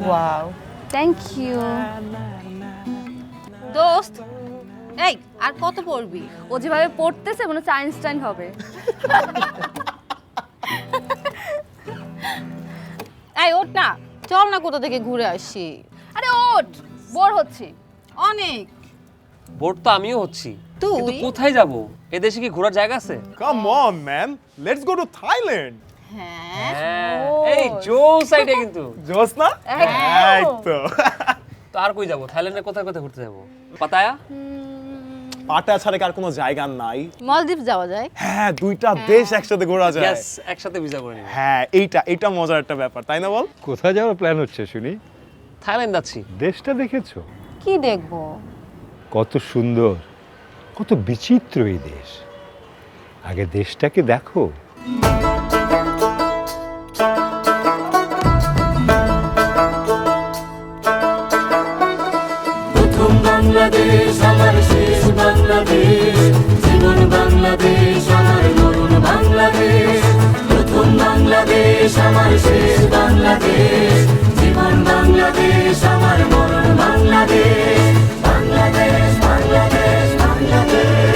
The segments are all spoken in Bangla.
Wow, thank you. দোস্ত, এই আর কত পড়বি? ও যেভাবে পড়তেছে মনে হচ্ছে আইনস্টাইন হবে। এই ওঠ না, চল না কোথা থেকে ঘুরে আসি। আরে ওঠ, বোর হচ্ছি। অনেক। বোর তো আমিও হচ্ছি, তুই? কিন্তু কোথায় যাব? এদেশে কি ঘোরার জায়গা আছে? Come on, man. Let's go to Thailand. হ্যাঁ, হ্যাঁ, এই জোস আইডিয়া কিন্তু। জোস না? এই তো। তো আর কই যাব? থাইল্যান্ডে কোথায় কোথায় ঘুরতে যাব? পাতায়া? পাটা ছাড়া কি আর কোনো জায়গা নাই? মলদ্বীপ যাওয়া যায়। হ্যাঁ, দুইটা দেশ একসাথে ঘোরা যায়। ইয়েস, একসাথে ভিসা করে নিব। হ্যাঁ, এইটা মজার একটা ব্যাপার, তাই না বল? কোথায় যাওয়ার প্ল্যান হচ্ছে শুনি? থাইল্যান্ড যাচ্ছি। দেশটা দেখেছো? কি দেখবো? কত সুন্দর, কত বিচিত্র এই দেশ। আগে দেশটাকে দেখো। প্রথম বাংলাদেশ আমার শেষ বাংলাদেশ, জীবন বাংলাদেশ আমার মরণ বাংলাদেশ। প্রথম বাংলাদেশ আমার শেষ বাংলাদেশ, জীবন বাংলাদেশ আমার মরণ বাংলাদেশ। বাংলাদেশ বাংলাদেশ বাংলাদেশ,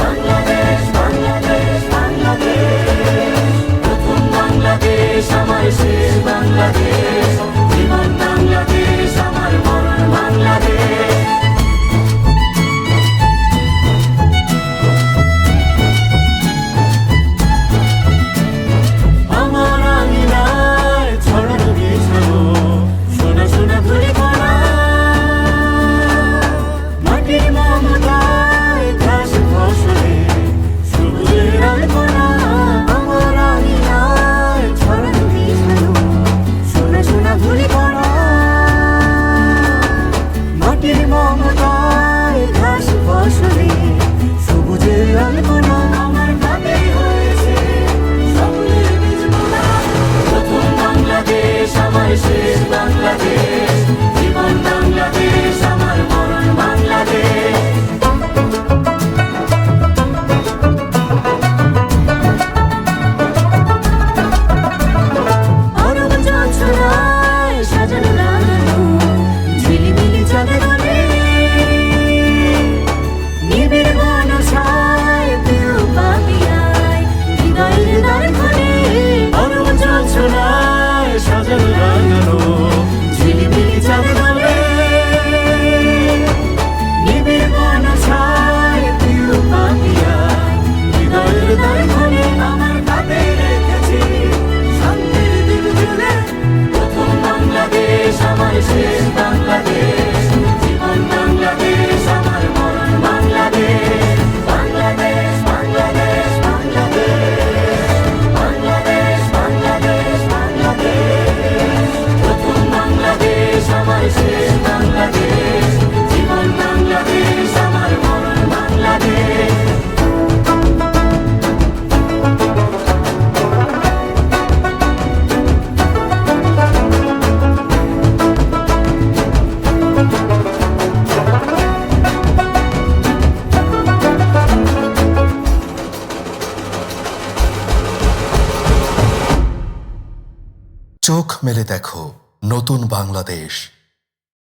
বাংলাদেশ বাংলাদেশ বাংলাদেশ। প্রথম বাংলাদেশ আমার শেষ বাংলাদেশ, জীবন বাংলাদেশ আমার মরণ বাংলাদেশ। আমার আঙিনায় ছড়ানো বিছানো সোনা সোনা ধুলি কণা, মাটির মমতায় ঘাস ফসলে সবুজের আলপনা। আমার আঙিনায় ছড়ানো বিছানো সোনা সোনা ধুলি কণা, মাটির মমতায় ঘাস ফসলে সবুজের আলপনা। আমার ভাবে হয়েছে সকলের বীজ বোনা। প্রথম বাংলাদেশ আমার শেষ বাংলাদেশ, জীবন বাংলাদেশ আমার মরণ বাংলাদেশ। অরব জোছনায় সাজানো লাগানো ঝিলিমিলি চাঁদের আলোয়, নিবিড় বনছায় প্রিয় পাখি আয় হৃদয়ের দ্বার খোলে। অরব জোছনায় সাজানো লাগানো ঝিলিমিলি চাঁদের আলোয়, নিবিড় বনছায় প্রিয় পাখি আয় হৃদয়ের দ্বার খোলে। আমার হাতে রেখেছি শান্তির দিন জুড়ে। প্রথম বাংলাদেশ আমার শেষ বাংলাদেশ, জীবন বাংলাদেশ আমার মরণ বাংলাদেশ। বাংলাদেশ বাংলাদেশ বাংলাদেশ, বাংলাদেশ বাংলাদেশ বাংলাদেশ। প্রথম বাংলাদেশ আমার শেষ বাংলাদেশ, জীবন বাংলাদেশ আমার মরণ বাংলাদেশ। চোখ মেলে দেখো নতুন বাংলাদেশ।